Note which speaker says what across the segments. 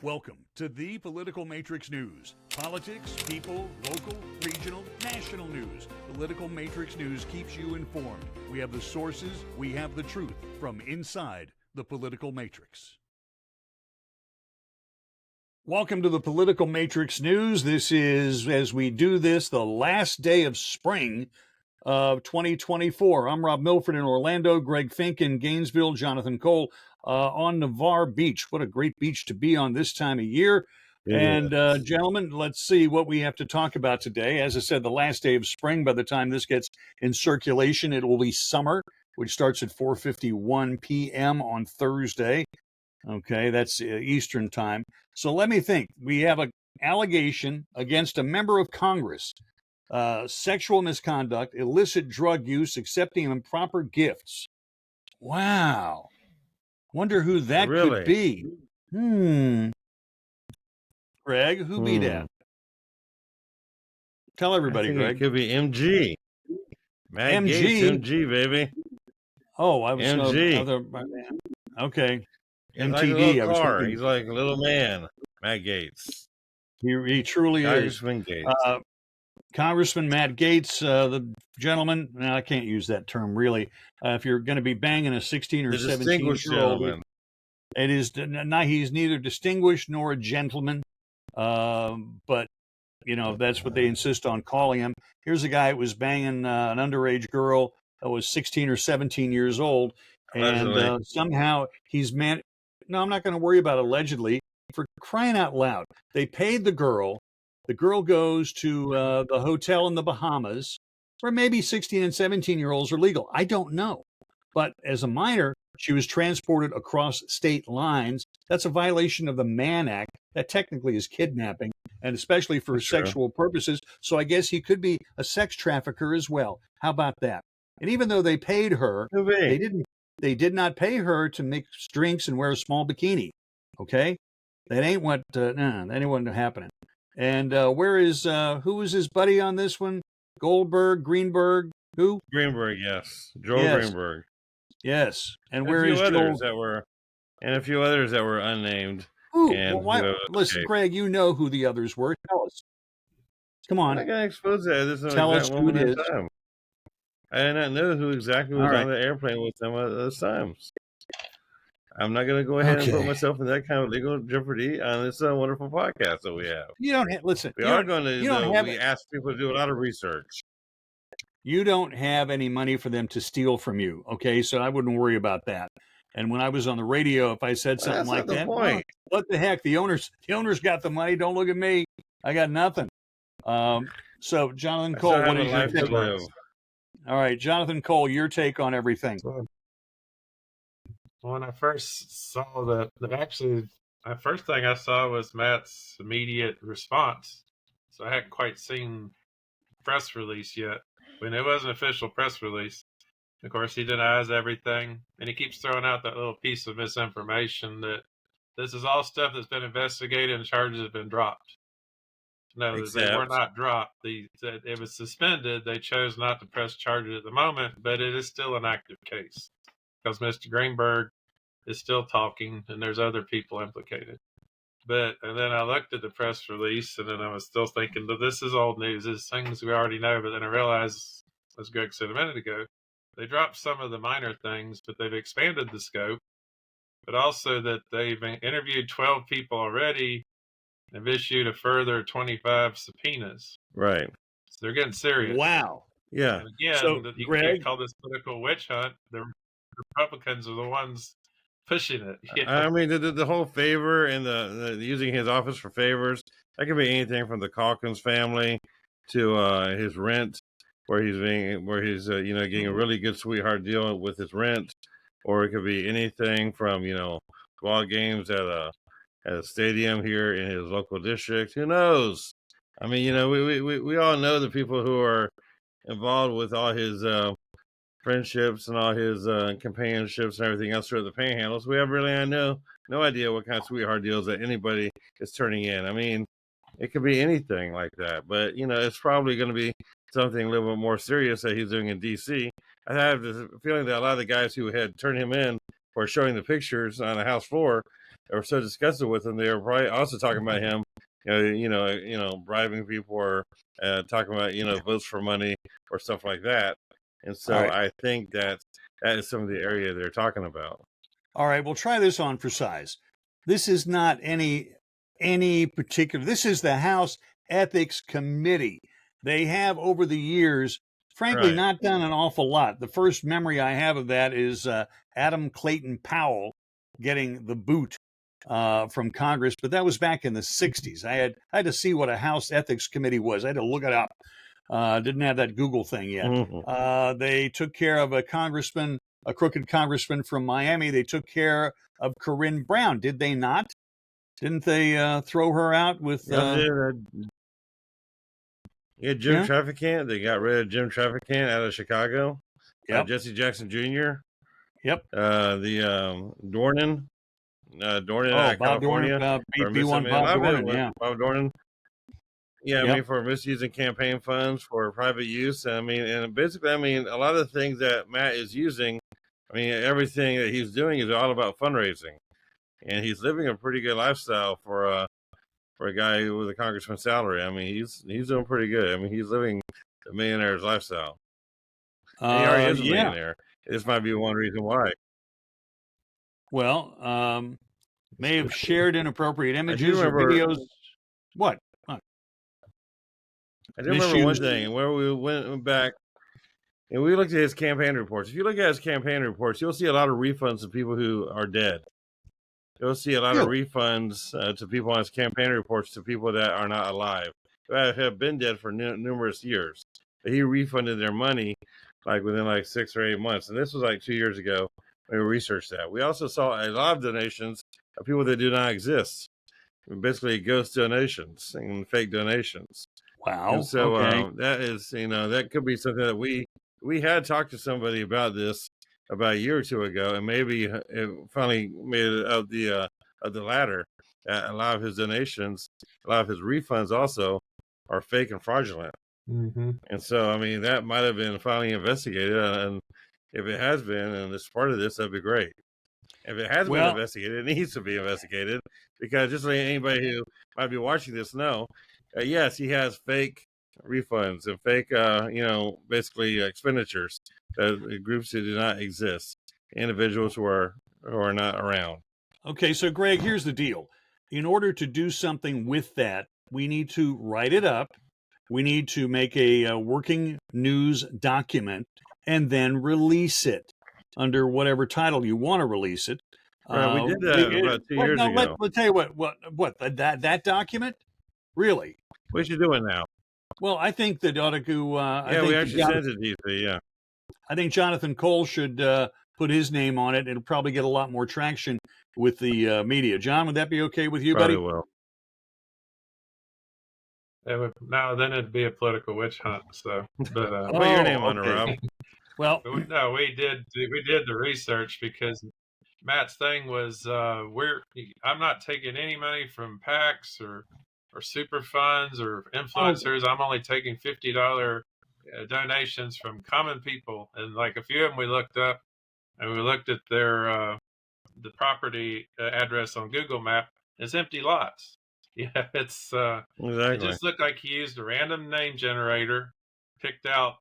Speaker 1: Welcome to the Political Matrix News. Politics, people, local, regional, national news. Political Matrix News keeps you informed. We have the sources, we have the truth from inside the Political Matrix. Welcome to the Political Matrix News. This is, as we do this, the last day of spring of 2024. I'm Rob Milford in Orlando, Greg Fink in Gainesville, Jonathan Cole on Navarre Beach. What a great beach to be on this time of year. Yeah. And gentlemen, let's see what we have to talk about today. As I said, the last day of spring. By the time this gets in circulation, it will be summer, which starts at 4:51 p.m. on Thursday. Okay, that's Eastern time. So let me think. We have an allegation against a member of Congress. Sexual misconduct, illicit drug use, accepting improper gifts. Wow. Wonder who that could be. Greg, who be that? Tell everybody, Greg.
Speaker 2: It could be MG. Matt Gaetz, MG, baby.
Speaker 1: Oh, I was
Speaker 2: MG.
Speaker 1: Okay.
Speaker 2: He's
Speaker 1: MTD.
Speaker 2: Like a little He's like a little man, Matt Gaetz.
Speaker 1: He truly is.
Speaker 2: Congressman Gaetz.
Speaker 1: Congressman Matt Gaetz, the gentleman, I can't use that term really. If you're going to be banging a 16 or 17-year-old, it is not, he's neither distinguished nor a gentleman, but, you know, that's what they insist on calling him. Here's a guy who was banging an underage girl that was 16 or 17 years old, and somehow he's no, I'm not going to worry about allegedly. For crying out loud, they paid the girl. The girl goes to the hotel in the Bahamas, where maybe 16 and 17-year-olds are legal. I don't know. But as a minor, she was transported across state lines. That's a violation of the Mann Act. That technically is kidnapping, and especially for sexual purposes. So I guess he could be a sex trafficker as well. How about that? And even though they paid her, they did not pay her to mix drinks and wear a small bikini. Okay? That ain't what happening. And where is, who was his buddy on this one? Goldberg, Greenberg, who?
Speaker 2: Greenberg, yes. Joel Greenberg.
Speaker 1: Yes. And where is Joel?
Speaker 2: And a few others that were unnamed.
Speaker 1: Ooh, listen, Greg, you know who the others were. Tell us. Come on.
Speaker 2: I'm not going to expose that.
Speaker 1: Tell us who it is.
Speaker 2: I did not know who exactly was on the airplane with them at those times. I'm not going to go ahead and put myself in that kind of legal jeopardy on this wonderful podcast that we have.
Speaker 1: You don't listen.
Speaker 2: We are going to. We ask people to do a lot of research.
Speaker 1: You don't have any money for them to steal from you, okay? So I wouldn't worry about that. And when I was on the radio, if I said something like that, what the heck? The owners got the money. Don't look at me. I got nothing. So Jonathan Cole, what is your take? All right, Jonathan Cole, your take on everything.
Speaker 3: When I first saw the first thing I saw was Matt's immediate response. So I hadn't quite seen the press release yet. When it was an official press release, of course, he denies everything, and he keeps throwing out that little piece of misinformation that this is all stuff that's been investigated and charges have been dropped. No, they were not dropped. It was suspended. They chose not to press charges at the moment, but it is still an active case because Mr. Greenberg is still talking, and there's other people implicated. And then I looked at the press release, and then I was still thinking, but this is old news. This is things we already know. But then I realized, as Greg said a minute ago, they dropped some of the minor things, but they've expanded the scope. But also that they've interviewed 12 people already and issued a further 25 subpoenas.
Speaker 2: Right.
Speaker 3: So they're getting serious.
Speaker 1: Wow.
Speaker 2: Yeah.
Speaker 3: And again, you can't call this political witch hunt. The Republicans are the ones pushing it.
Speaker 2: I mean, the whole favor and the using his office for favors, that could be anything from the Calkins family to his rent, where he's getting a really good sweetheart deal with his rent, or it could be anything from ball games at a stadium here in his local district. Who knows? I mean, we all know the people who are involved with all his friendships and all his companionships and everything else through the panhandles. We have really no idea what kind of sweetheart deals that anybody is turning in. I mean, it could be anything like that, but it's probably going to be something a little bit more serious that he's doing in D.C. I have this feeling that a lot of the guys who had turned him in for showing the pictures on the House floor were so disgusted with him, they were probably also talking about him, bribing people or talking about, votes for money or stuff like that. And so I think that is some of the area they're talking about.
Speaker 1: All right, we'll try this on for size. This is not any particular. This is the House Ethics Committee. They have over the years, frankly, not done an awful lot. The first memory I have of that is Adam Clayton Powell getting the boot from Congress, but that was back in the 60s. I had to see what a House Ethics Committee was. I had to look it up. Didn't have that Google thing yet. Mm-hmm. They took care of a crooked congressman from Miami. They took care of Corinne Brown, did they not? Didn't they throw her out with...
Speaker 2: Jim Traficant. They got rid of Jim Traficant out of Chicago.
Speaker 1: Yep.
Speaker 2: Jesse Jackson Jr.
Speaker 1: Yep.
Speaker 2: The Dornan. Dornan
Speaker 1: out of California.
Speaker 2: Bob Dornan, Bob Dornan. Yeah, I mean, for misusing campaign funds for private use. I mean, and basically, a lot of the things that Matt is using, everything that he's doing is all about fundraising. And he's living a pretty good lifestyle for a guy with a congressman's salary. He's doing pretty good. He's living a millionaire's lifestyle. He already is a millionaire. This might be one reason why.
Speaker 1: Well, may have shared inappropriate images or videos. What?
Speaker 2: I do remember one thing where we went back and we looked at his campaign reports. If you look at his campaign reports, you'll see a lot of refunds to people who are dead. You'll see a lot of refunds to people on his campaign reports to people that are not alive, that have been dead for numerous years. But he refunded their money within 6 or 8 months. And this was 2 years ago when we researched that. We also saw a lot of donations of people that do not exist. Basically ghost donations and fake donations.
Speaker 1: Wow.
Speaker 2: And so that is, that could be something that we had talked to somebody about this about a year or two ago, and maybe it finally made it of the latter. A lot of his donations, a lot of his refunds also are fake and fraudulent.
Speaker 3: Mm-hmm.
Speaker 2: And so, that might have been finally investigated, and if it has been, and it's part of this, that'd be great. If it has been investigated, it needs to be investigated, because just like anybody who might be watching this know, yes, he has fake refunds and fake, basically expenditures, groups who do not exist, individuals who are not around.
Speaker 1: Okay, so Greg, here's the deal. In order to do something with that, we need to write it up. We need to make a working news document and then release it under whatever title you want to release it.
Speaker 2: We did that about 2 years ago.
Speaker 1: Let's tell you what that document? Really?
Speaker 2: We should do it now.
Speaker 1: Well, I think that ought to go.
Speaker 2: We actually sent it to you. Yeah.
Speaker 1: I think Jonathan Cole should put his name on it. It'll probably get a lot more traction with the media. John, would that be okay with you,
Speaker 2: Probably
Speaker 1: buddy?
Speaker 2: Will.
Speaker 3: Then it'd be a political witch hunt. So, but
Speaker 2: put your name on it, Rob.
Speaker 3: Well, no, we did the research because Matt's thing was I'm not taking any money from PACs or super funds or influencers. I'm only taking $50 donations from common people, and a few of them we looked up, and we looked at their the property address on Google Map. It's empty lots. Yeah, it's
Speaker 2: exactly.
Speaker 3: It just looked like he used a random name generator, picked out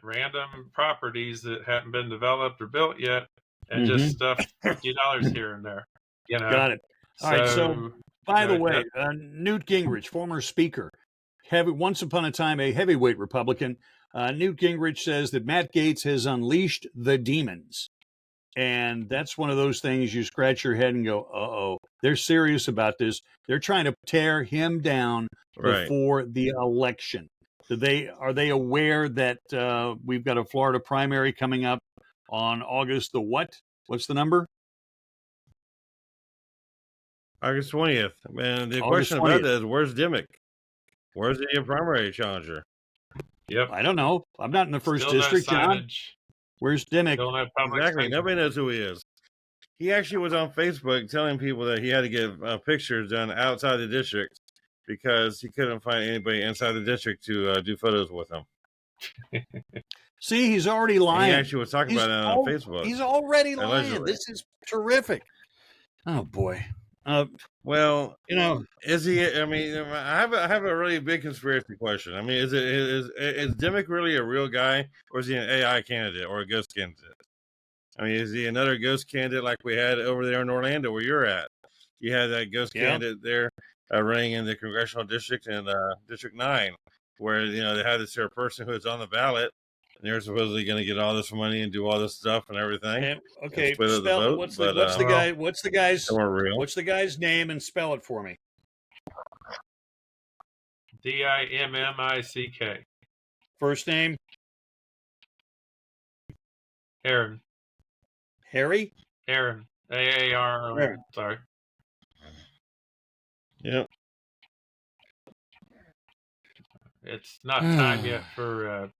Speaker 3: random properties that hadn't been developed or built yet, and just stuffed $50 here and there.
Speaker 1: Got it. All right. So, by the way, Newt Gingrich, former speaker, once upon a time a heavyweight Republican, Newt Gingrich says that Matt Gaetz has unleashed the demons. And that's one of those things you scratch your head and go, uh-oh, they're serious about this. They're trying to tear him down before the election. Are they aware that we've got a Florida primary coming up on August the what? What's the number?
Speaker 2: August 20th. And the question about that is, where's Demick? Where's the primary challenger?
Speaker 3: Yep.
Speaker 1: I don't know. I'm not in the first district, John. Where's Demick?
Speaker 2: Exactly. Nobody knows who he is. He actually was on Facebook telling people that he had to get pictures done outside the district because he couldn't find anybody inside the district to do photos with him.
Speaker 1: See, he's already lying.
Speaker 2: And he actually was talking about it on Facebook.
Speaker 1: He's already lying.
Speaker 2: Allegedly.
Speaker 1: This is terrific. Oh, boy.
Speaker 2: Well,
Speaker 1: you know,
Speaker 2: is he? I mean, I have a really big conspiracy question. I mean, is Demick really a real guy, or is he an AI candidate or a ghost candidate? I mean, is he another ghost candidate like we had over there in Orlando where you're at? You had that ghost candidate there running in the congressional district in District 9, where they had this here person who was on the ballot, and they're supposedly going to get all this money and do all this stuff and everything.
Speaker 1: and, okay,
Speaker 2: and split the
Speaker 1: spell
Speaker 2: vote,
Speaker 1: what's
Speaker 2: but,
Speaker 1: the guy? What's the guy's?
Speaker 2: they weren't real.
Speaker 1: What's the guy's name and spell it for me?
Speaker 3: Dimmick.
Speaker 1: First name?
Speaker 3: Aaron.
Speaker 1: Harry?
Speaker 3: Aaron. AAR.
Speaker 1: Aaron.
Speaker 3: Sorry.
Speaker 2: Yep.
Speaker 3: It's not time yet for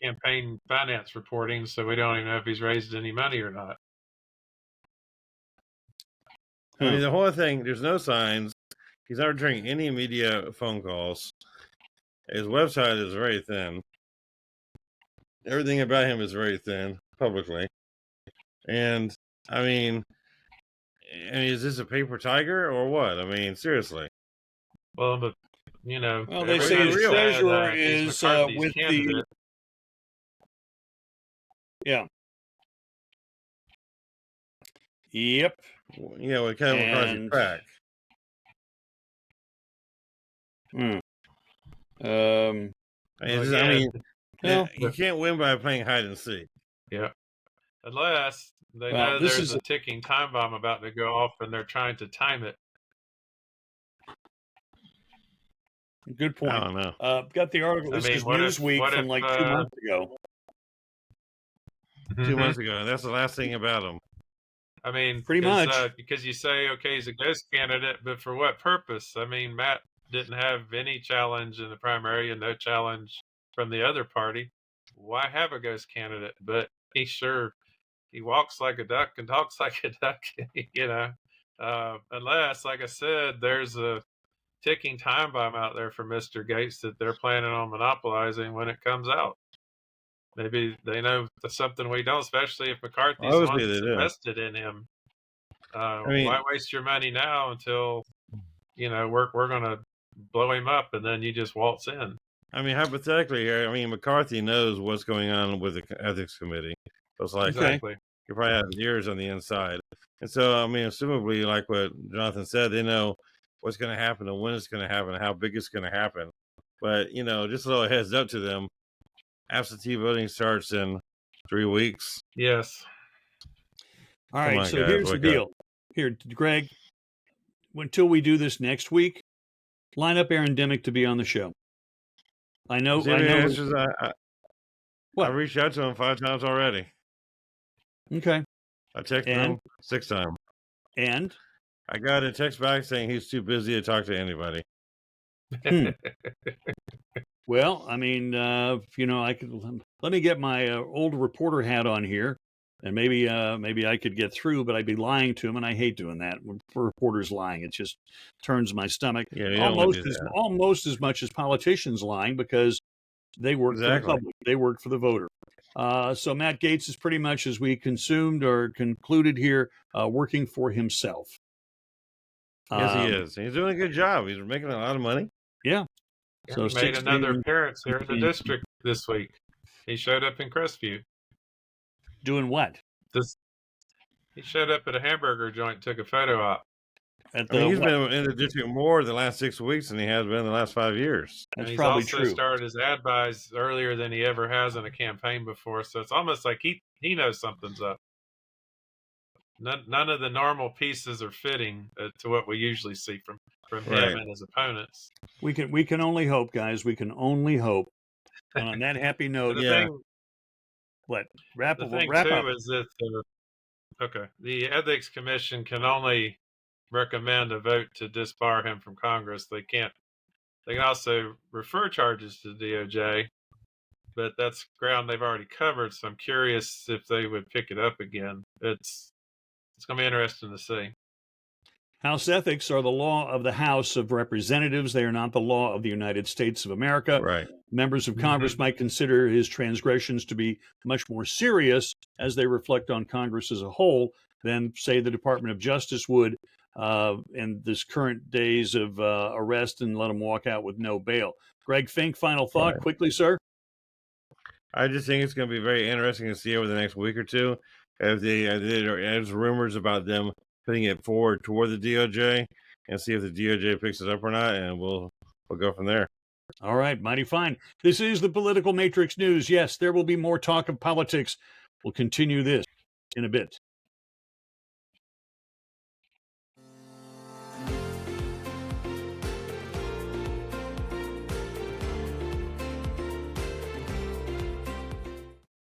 Speaker 3: campaign finance reporting, so we don't even know if he's raised any money or not.
Speaker 2: I mean, the whole thing, there's no signs. He's not returning any media phone calls. His website is very thin. Everything about him is very thin publicly. And, I mean, is this a paper tiger or what? I mean, seriously.
Speaker 3: Well, but,
Speaker 1: well, they say his treasurer is with candidate. Yeah. Yep.
Speaker 2: It kind of McCarthy crack. You can't win by playing hide and seek.
Speaker 3: Yeah. Unless they know there's a ticking time bomb about to go off and they're trying to time it.
Speaker 1: Good point.
Speaker 2: I don't know.
Speaker 1: Got the article. This is Newsweek from like 2 months ago.
Speaker 2: 2 months ago. That's the last thing about him.
Speaker 3: I mean,
Speaker 1: pretty much.
Speaker 3: Because you say, okay, he's a ghost candidate, but for what purpose? I mean, Matt didn't have any challenge in the primary and no challenge from the other party. Why have a ghost candidate? But he walks like a duck and talks like a duck, unless, like I said, there's a ticking time bomb out there for Mr. Gaetz that they're planning on monopolizing when it comes out. Maybe they know something we don't, especially if McCarthy's invested in him. Why waste your money now until, we're going to blow him up and then you just waltz in?
Speaker 2: I mean, hypothetically here, McCarthy knows what's going on with the ethics committee. So it's like,
Speaker 3: exactly.
Speaker 2: He probably has ears on the inside. And so, assumably, like what Jonathan said, they know what's going to happen and when it's going to happen and how big it's going to happen. But, just a little heads up to them. Absentee voting starts in 3 weeks.
Speaker 3: Yes.
Speaker 1: All right, so here's the deal. Here, Greg, until we do this next week, line up Aaron Demick to be on the show. I know.
Speaker 2: I reached out to him 5 times already.
Speaker 1: Okay.
Speaker 2: I texted him 6 times.
Speaker 1: And?
Speaker 2: I got a text back saying he's too busy to talk to anybody.
Speaker 1: Well, I could let me get my old reporter hat on here, and maybe I could get through, but I'd be lying to him, and I hate doing that. For reporters lying, it just turns my stomach.
Speaker 2: Yeah,
Speaker 1: almost as much as politicians lying, because they work for the public, they work for the voter. So Matt Gaetz is pretty much, as we consumed or concluded here, working for himself.
Speaker 2: Yes, he is. He's doing a good job. He's making a lot of money.
Speaker 1: Yeah.
Speaker 3: So he made another appearance here in the district this week. He showed up in Crestview.
Speaker 1: Doing what?
Speaker 3: He showed up at a hamburger joint, took a photo op.
Speaker 2: He's been in the district more the last 6 weeks than he has been in the last 5 years.
Speaker 1: That's
Speaker 3: and
Speaker 1: probably
Speaker 3: he's
Speaker 1: true.
Speaker 3: Also started his ad buys earlier than he ever has in a campaign before, so it's almost like he knows something's up. None of the normal pieces are fitting to what we usually see from him and his opponents.
Speaker 1: We can only hope, guys. We can only hope. And on that happy note, wrap up.
Speaker 3: Is that the Ethics Commission can only recommend a vote to disbar him from Congress. They can also refer charges to DOJ, but that's ground they've already covered. So I'm curious if they would pick it up again. It's going to be interesting to see.
Speaker 1: House ethics are the law of the House of Representatives. They are not the law of the United States of America.
Speaker 2: Right.
Speaker 1: Members of Congress might consider his transgressions to be much more serious as they reflect on Congress as a whole than, say, the Department of Justice would. in this current days of arrest and let them walk out with no bail. Greg Fink, final thought, quickly, sir.
Speaker 2: I just think it's going to be very interesting to see over the next week or two if there's rumors about them putting it forward toward the DOJ and see if the DOJ picks it up or not, and we'll go from there.
Speaker 1: All right, mighty fine. This is the Political Matrix News. Yes, there will be more talk of politics. We'll continue this in a bit.